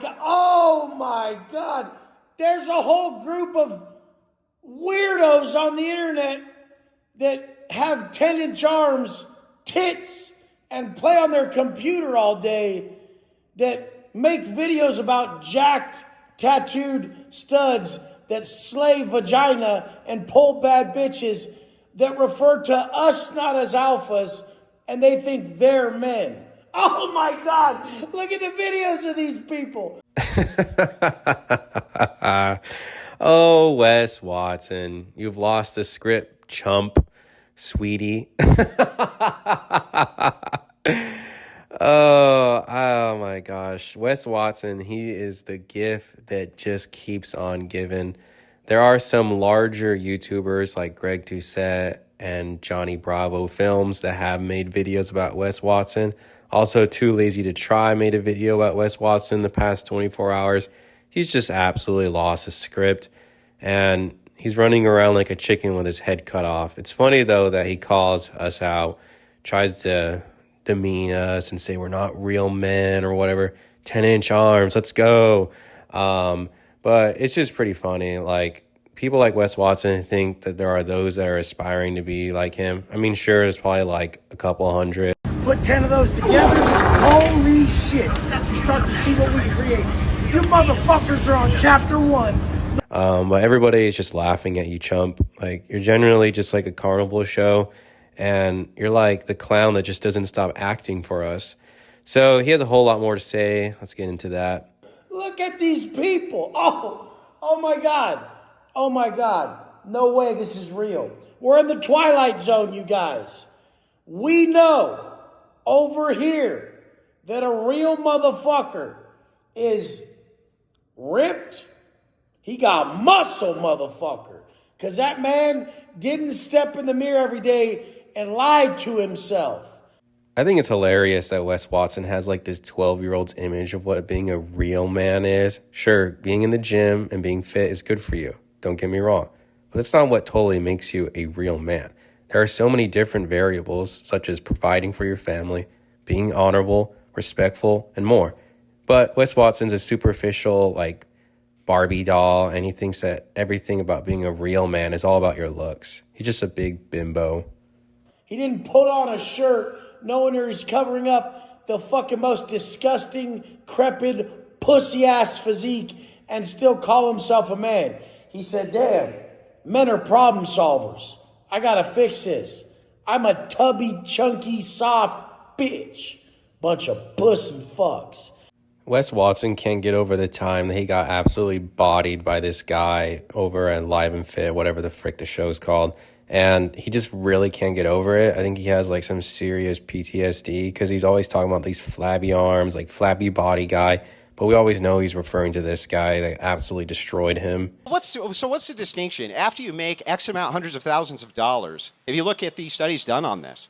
God. Oh, my God. There's a whole group of weirdos on the internet that have 10-inch arms, tits, and play on their computer all day that make videos about jacked, tattooed studs that slay vagina and pull bad bitches that refer to us not as alphas and they think they're men. Oh my God, look at the videos of these people. Oh, Wes Watson, you've lost the script, chump, sweetie. Oh my gosh. Wes Watson, he is the gift that just keeps on giving. There are some larger YouTubers like Greg Doucette and Johnny Bravo Films that have made videos about Wes Watson. Also, Too Lazy to Try made a video about Wes Watson in the past 24 hours. He's just absolutely lost his script, and he's running around like a chicken with his head cut off. It's funny, though, that he calls us out, tries to demean us and say we're not real men or whatever. 10-inch arms, let's go. But it's just pretty funny. Like, people like Wes Watson think that there are those that are aspiring to be like him. I mean, sure, there's probably like a couple hundred. Put 10 of those together, holy shit. You start to see what we create. You motherfuckers are on chapter 1. But everybody is just laughing at you, chump. Like, you're generally just like a carnival show, and you're like the clown that just doesn't stop acting for us. So he has a whole lot more to say. Let's get into that. Look at these people. Oh my God. Oh my God. No way this is real. We're in the Twilight Zone, you guys. We know over here that a real motherfucker is ripped. He got muscle, motherfucker. Because that man didn't step in the mirror every day and lie to himself. I think it's hilarious that Wes Watson has like this 12-year-old's image of what being a real man is. Sure, being in the gym and being fit is good for you. Don't get me wrong. But that's not what totally makes you a real man. There are so many different variables, such as providing for your family, being honorable, respectful, and more. But Wes Watson's a superficial, like, Barbie doll, and he thinks that everything about being a real man is all about your looks. He's just a big bimbo. He didn't put on a shirt knowing he's covering up the fucking most disgusting, crepid, pussy-ass physique and still call himself a man. He said, damn, men are problem solvers. I gotta fix this. I'm a tubby, chunky, soft bitch. Bunch of pussy fucks. Wes Watson can't get over the time that he got absolutely bodied by this guy over at Live and Fit, whatever the frick the show's called. And he just really can't get over it. I think he has like some serious PTSD because he's always talking about these flabby arms, like flabby body guy. But we always know he's referring to this guy that absolutely destroyed him. What's the distinction? After you make X amount, hundreds of thousands of dollars, if you look at the studies done on this,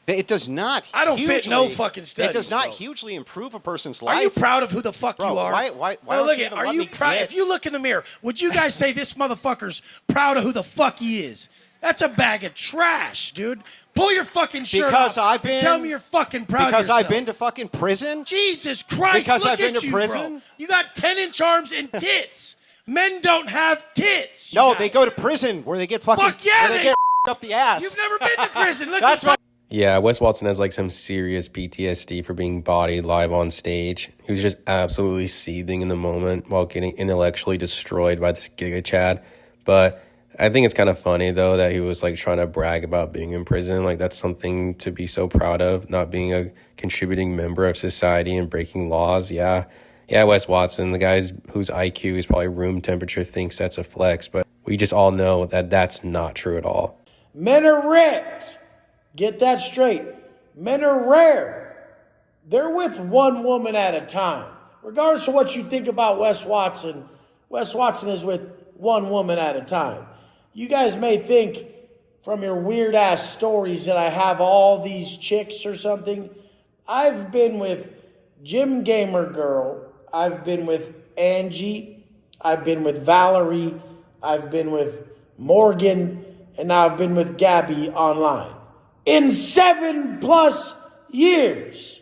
it does not. I don't fit no fucking studies. It does not bro. hugely improve a person's life. Are you proud of who the fuck bro, you are? Why well, look at, are you proud? If you look in the mirror, would you guys say this motherfucker's proud of who the fuck he is? That's a bag of trash, dude. Pull your fucking shirt off. Tell me you're fucking proud of yourself. Because I've been to fucking prison? Jesus Christ, because look I've been at to you, prison? bro. You got 10-inch arms and tits. Men don't have tits. No, they go to prison where they get fucking... Fuck yeah, they get up the ass. You've never been to prison. Look That's at Yeah, Wes Watson has like some serious PTSD for being bodied live on stage. He was just absolutely seething in the moment while getting intellectually destroyed by this Giga Chad. But I think it's kind of funny, though, that he was like trying to brag about being in prison. Like, that's something to be so proud of, not being a contributing member of society and breaking laws. Yeah, Wes Watson, the guy whose IQ is probably room temperature, thinks that's a flex. But we just all know that that's not true at all. Men are ripped. Get that straight. Men are rare. They're with one woman at a time. Regardless of what you think about Wes Watson is with one woman at a time. You guys may think from your weird-ass stories that I have all these chicks or something. I've been with Jim Gamer Girl. I've been with Angie. I've been with Valerie. I've been with Morgan. And now I've been with Gabby online. In 7+ years,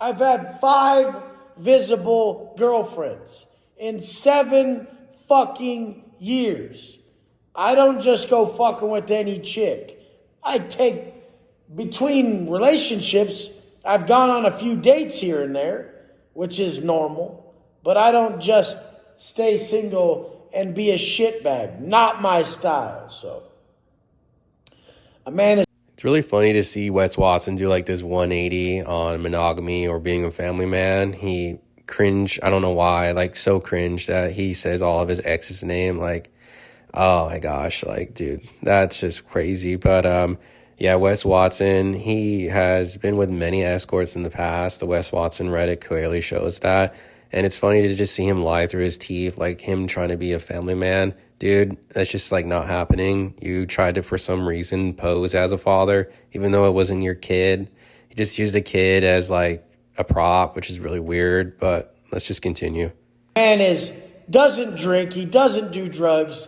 I've had 5 visible girlfriends in 7 fucking years. I don't just go fucking with any chick. I take, between relationships, I've gone on a few dates here and there, which is normal, but I don't just stay single and be a shitbag. Not my style. So, a man is. It's really funny to see Wes Watson do like this 180 on monogamy or being a family man. He cringe, I don't know why, like so cringe that he says all of his ex's name. Like, oh my gosh, like, dude, that's just crazy. But yeah, Wes Watson, he has been with many escorts in the past. The Wes Watson Reddit clearly shows that. And it's funny to just see him lie through his teeth, like him trying to be a family man. Dude, that's just like not happening. You tried to, for some reason, pose as a father, even though it wasn't your kid. You just used a kid as like a prop, which is really weird, but let's just continue. Man doesn't drink, he doesn't do drugs,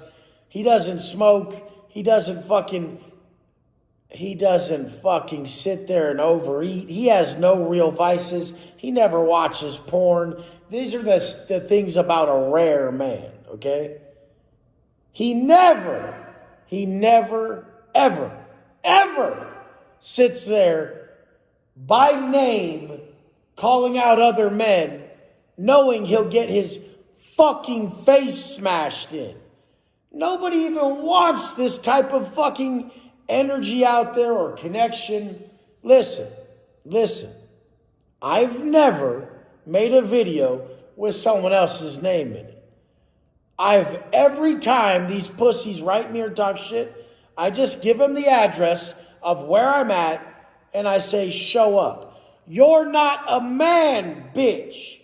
he doesn't smoke, he doesn't fucking sit there and overeat. He has no real vices. He never watches porn. These are the things about a rare man, okay? He never, ever sits there by name calling out other men, knowing he'll get his fucking face smashed in. Nobody even wants this type of fucking energy out there or connection. Listen. I've never made a video with someone else's name in it. Every time these pussies write me or talk shit, I just give them the address of where I'm at and I say, show up. You're not a man, bitch.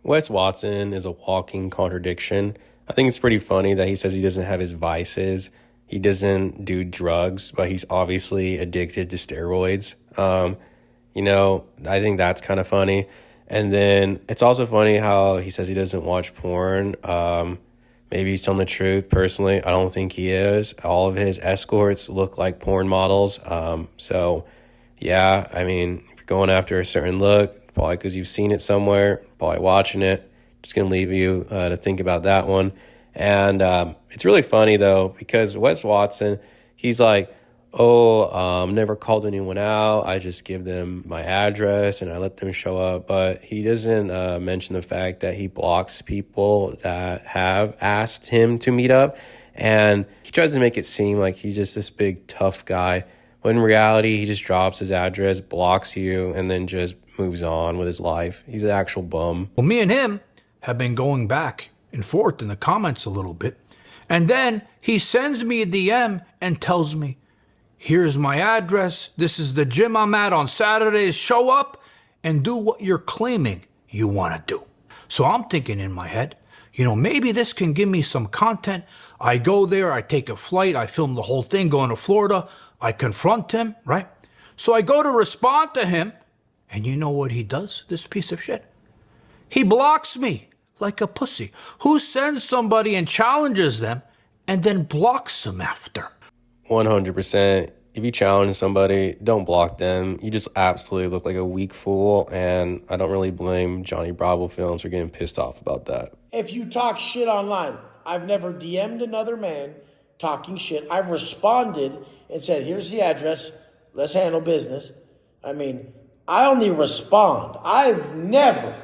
Wes Watson is a walking contradiction. I think it's pretty funny that he says he doesn't have his vices. He doesn't do drugs, but he's obviously addicted to steroids. I think that's kind of funny. And then it's also funny how he says he doesn't watch porn. Maybe he's telling the truth. Personally, I don't think he is. All of his escorts look like porn models. So, yeah, I mean, if you're going after a certain look, probably because you've seen it somewhere, probably watching it. Just going to leave you to think about that one. And it's really funny, though, because Wes Watson, he's like, never called anyone out. I just give them my address and I let them show up. But he doesn't mention the fact that he blocks people that have asked him to meet up. And he tries to make it seem like he's just this big tough guy. When in reality, he just drops his address, blocks you, and then just moves on with his life. He's an actual bum. Well, me and him have been going back and forth in the comments a little bit. And then he sends me a DM and tells me, here's my address. This is the gym I'm at on Saturdays. Show up and do what you're claiming you want to do. So I'm thinking in my head, maybe this can give me some content. I go there, I take a flight, I film the whole thing going to Florida. I confront him, right? So I go to respond to him. And you know what he does, this piece of shit? He blocks me like a pussy. Who sends somebody and challenges them and then blocks them after? 100%. If you challenge somebody, don't block them. You just absolutely look like a weak fool, and I don't really blame Johnny Bravo films for getting pissed off about that. If you talk shit online, I've never DM'd another man talking shit. I've responded and said, here's the address, let's handle business. I mean, I only respond. I've never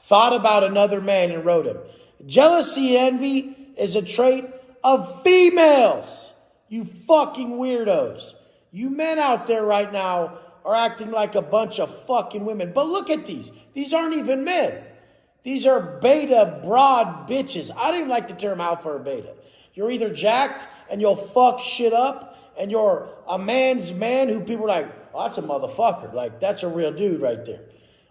thought about another man and wrote him. Jealousy and envy is a trait of females. You fucking weirdos. You men out there right now are acting like a bunch of fucking women. But look at these. These aren't even men. These are beta broad bitches. I don't even like the term alpha or beta. You're either jacked and you'll fuck shit up, and you're a man's man who people are like, oh, that's a motherfucker. Like, that's a real dude right there.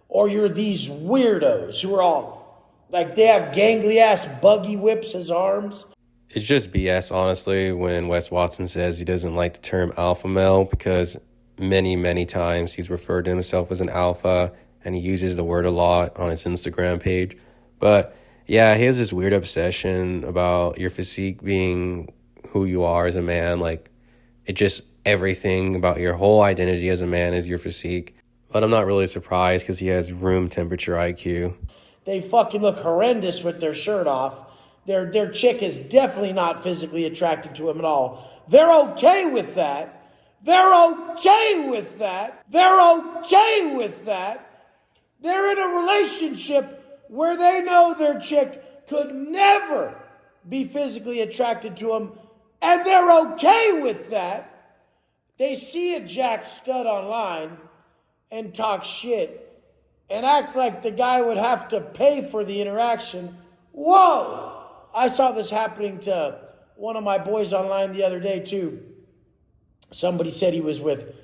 Or you're these weirdos who are all, like, they have gangly ass buggy whips as arms. It's just BS, honestly, when Wes Watson says he doesn't like the term alpha male, because many, many times he's referred to himself as an alpha, and he uses the word a lot on his Instagram page. But yeah, he has this weird obsession about your physique being who you are as a man. Like, it just, everything about your whole identity as a man is your physique. But I'm not really surprised because he has room temperature IQ. They fucking look horrendous with their shirt off. Their chick is definitely not physically attracted to him at all. They're okay with that. They're okay with that. They're okay with that. They're in a relationship where they know their chick could never be physically attracted to him, and they're okay with that. They see a jack stud online and talk shit and act like the guy would have to pay for the interaction. Whoa! I saw this happening to one of my boys online the other day too. Somebody said he was with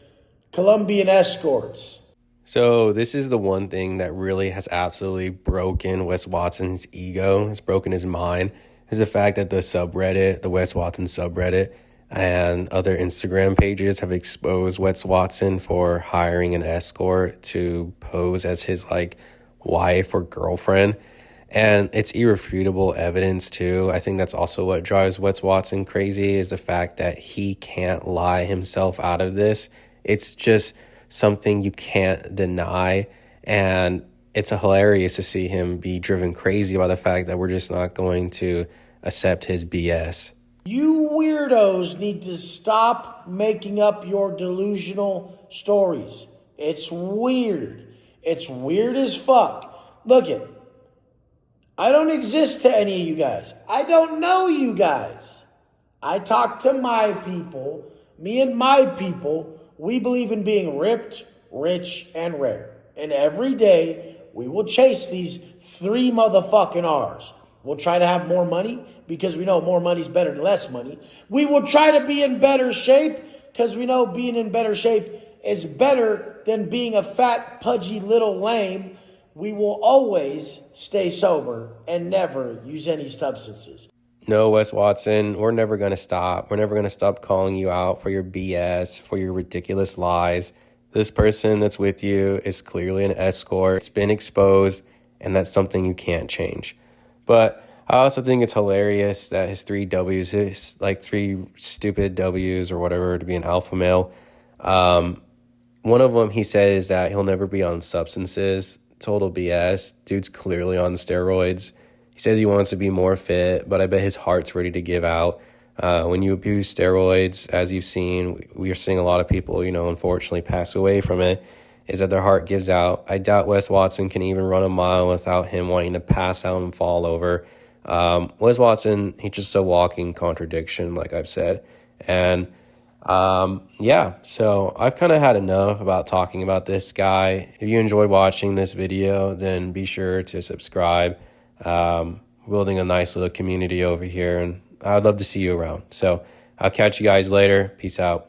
Colombian escorts. So this is the one thing that really has absolutely broken Wes Watson's ego, has broken his mind, is the fact that the subreddit, the Wes Watson subreddit, and other Instagram pages have exposed Wes Watson for hiring an escort to pose as his wife or girlfriend. And it's irrefutable evidence too. I think that's also what drives Wes Watson crazy, is the fact that he can't lie himself out of this. It's just something you can't deny. And it's hilarious to see him be driven crazy by the fact that we're just not going to accept his BS. You weirdos need to stop making up your delusional stories. It's weird. It's weird as fuck. Look it. I don't exist to any of you guys. I don't know you guys. I talk to my people. Me and my people, we believe in being ripped, rich, and rare. And every day, we will chase these 3 motherfucking R's. We'll try to have more money because we know more money is better than less money. We will try to be in better shape because we know being in better shape is better than being a fat, pudgy little lame. We will always stay sober and never use any substances. No, Wes Watson, we're never going to stop. We're never going to stop calling you out for your BS, for your ridiculous lies. This person that's with you is clearly an escort. It's been exposed, and that's something you can't change. But I also think it's hilarious that his 3 W's, his 3 stupid W's or whatever to be an alpha male. One of them he said is that he'll never be on substances. Total BS. Dude's clearly on steroids. He says he wants to be more fit, but I bet his heart's ready to give out. When you abuse steroids, as you've seen, we are seeing a lot of people, unfortunately pass away from it, is that their heart gives out. I doubt Wes Watson can even run a mile without him wanting to pass out and fall over. Wes Watson, he's just a walking contradiction, like I've said. And so I've kind of had enough about talking about this guy. If you enjoyed watching this video, then be sure to subscribe. Building a nice little community over here, and I'd love to see you around. So I'll catch you guys later. Peace out.